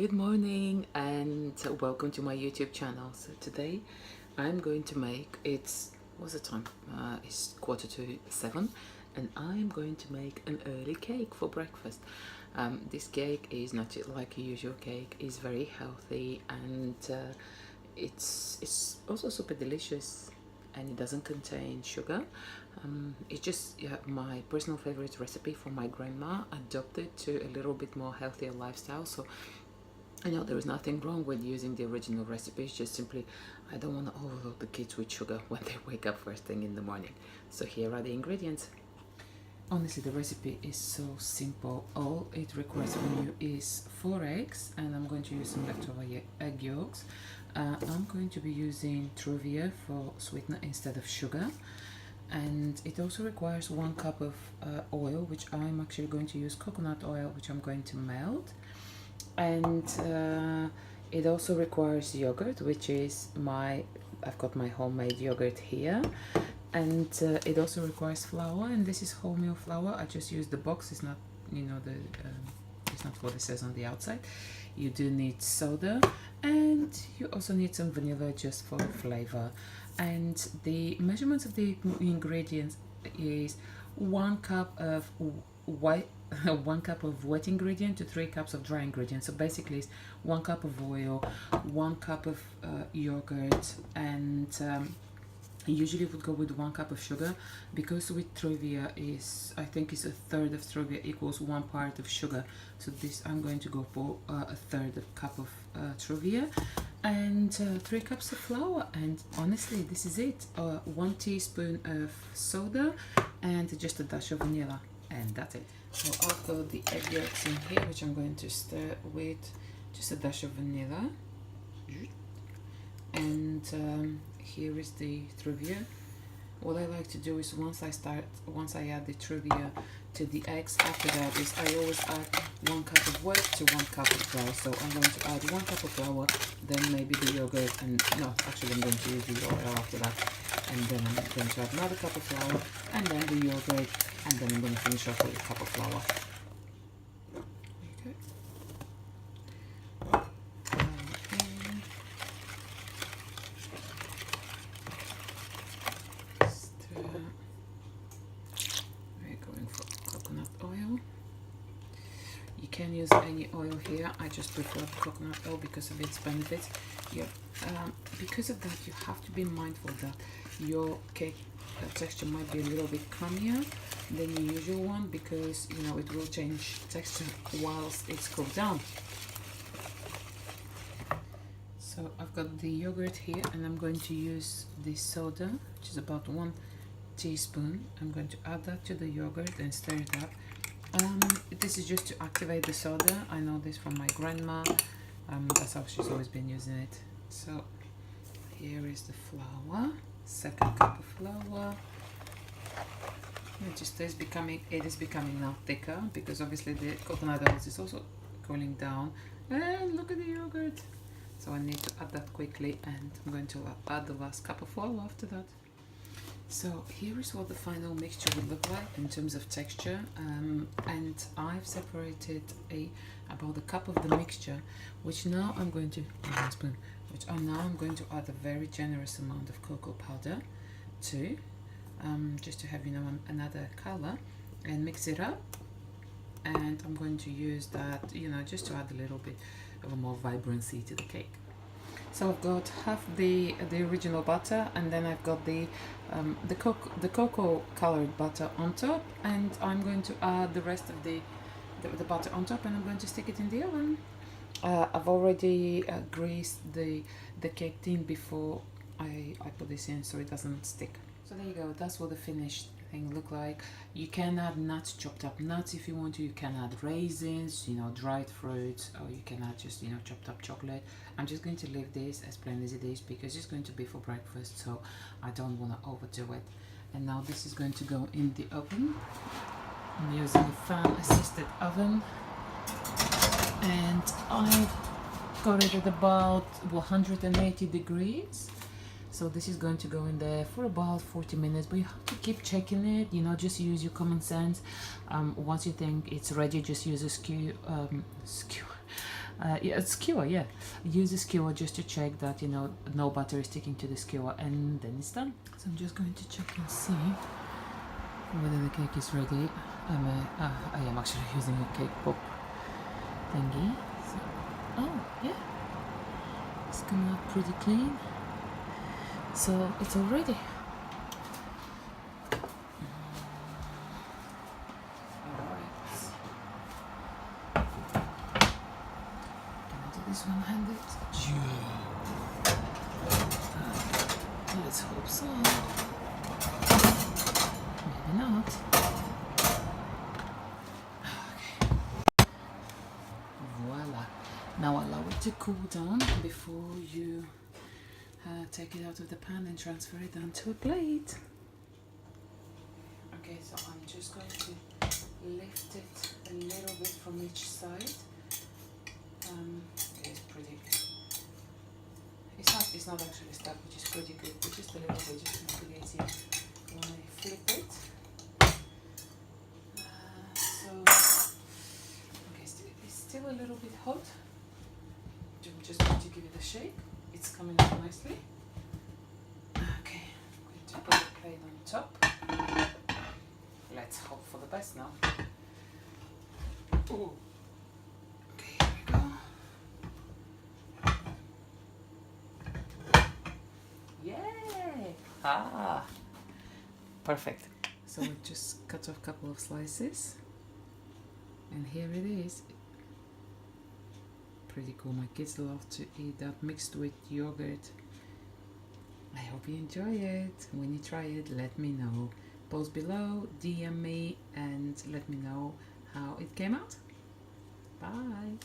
Good morning and welcome to my YouTube channel. So today I'm going to make, what's the time? It's 7:15 and I'm going to make an early cake for breakfast. This cake is not like a usual cake, it's very healthy and it's also super delicious and it doesn't contain sugar. It's just my personal favorite recipe from my grandma, adopted to a little bit more healthier lifestyle. So I know there is nothing wrong with using the original recipes, just simply I don't want to overload the kids with sugar when they wake up first thing in the morning. So here are the ingredients. Honestly, the recipe is so simple. All it requires from you is 4 eggs, and I'm going to use some leftover egg yolks. I'm going to be using Truvia for sweetener instead of sugar. And it also requires 1 cup of oil, which I'm actually going to use coconut oil, which I'm going to melt. And it also requires yogurt, which is I've got my homemade yogurt here. And it also requires flour, and this is wholemeal flour. I just use the box. It's not, it's not what it says on the outside. You do need soda, and you also need some vanilla just for flavor. And the measurements of the ingredients is 1 cup of white 1 cup of wet ingredient to 3 cups of dry ingredient. So basically it's 1 cup of oil, 1 cup of yogurt, and usually would go with 1 cup of sugar, because with Truvia I think it's 1/3 of Truvia equals 1 part of sugar. So this I'm going to go for 1/3 cup of Truvia and 3 cups of flour. And honestly, this is it. 1 teaspoon of soda and just a dash of vanilla, and that's it. So I've got the egg yolks in here, which I'm going to stir with just a dash of vanilla. And here is the Truvia. What I like to do is once I add the Truvia to the eggs, after that is I always add 1 cup of wet to 1 cup of dry. So I'm going to add 1 cup of flour, then maybe the yogurt, and no, actually I'm going to use the oil after that. And then I'm going to add another cup of flour, and then the yogurt, and then I'm going to finish off with a cup of flour. Okay. We're going for coconut oil. You can use any oil here. I just prefer the coconut oil because of its benefits. Because of that, you have to be mindful that your cake texture might be a little bit crummier than the usual one, because it will change texture whilst it's cooked down. So I've got the yogurt here, and I'm going to use the soda, which is about 1 teaspoon. I'm going to add that to the yogurt and stir it up. This is just to activate the soda. I know this from my grandma. That's how she's always been using it. So here is the flour, 2nd cup of flour. It is becoming now thicker, because obviously the coconut oil is also cooling down. And look at the yogurt. So I need to add that quickly, and I'm going to add the last cup of flour after that. So here is what the final mixture would look like in terms of texture, and I've separated about a cup of the mixture, which now I'm going to add a very generous amount of cocoa powder to, just to have another color, and mix it up. And I'm going to use that just to add a little bit of a more vibrancy to the cake. So I've got half the original butter, and then I've got the cocoa colored butter on top, and I'm going to add the rest of the butter on top, and I'm going to stick it in the oven. I've already greased the cake tin before I put this in, so it doesn't stick. So there you go. That's what the finished thing look like. You can add nuts, chopped up nuts if you want to. You can add raisins, dried fruits, or you can add just chopped up chocolate. I'm just going to leave this as plain as it is, because it's going to be for breakfast, so I don't want to overdo it. And now this is going to go in the oven. I'm using a fan assisted oven, and I've got it at about 180 degrees. So this is going to go in there for about 40 minutes, but you have to keep checking it, just use your common sense. Once you think it's ready, just use a Yeah, a skewer, yeah. Use a skewer just to check that, you know, no butter is sticking to the skewer, and then it's done. So I'm just going to check and see whether the cake is ready. I am actually using a cake pop thingy. So, oh, yeah. It's coming out pretty clean. So it's all ready. This one-handed. Let's hope so. Maybe not. Okay. Voila. Now allow it to cool down before you take it out of the pan and transfer it onto a plate. Okay, so I'm just going to lift it a little bit from each side. It's pretty. It's not actually stuck, which is pretty good, but just a little bit, just to make it easier when I flip it. Okay, it's still a little bit hot. I'm just going to give it a shake. It's coming out nicely. Okay, I'm going to put the plate on top. Let's hope for the best now. Ooh. Ah, perfect. So I just cut off a couple of slices, and here it is. Pretty cool. My kids love to eat that mixed with yogurt. I hope you enjoy it. When you try it, let me know. Post below, DM me, and let me know how it came out. Bye.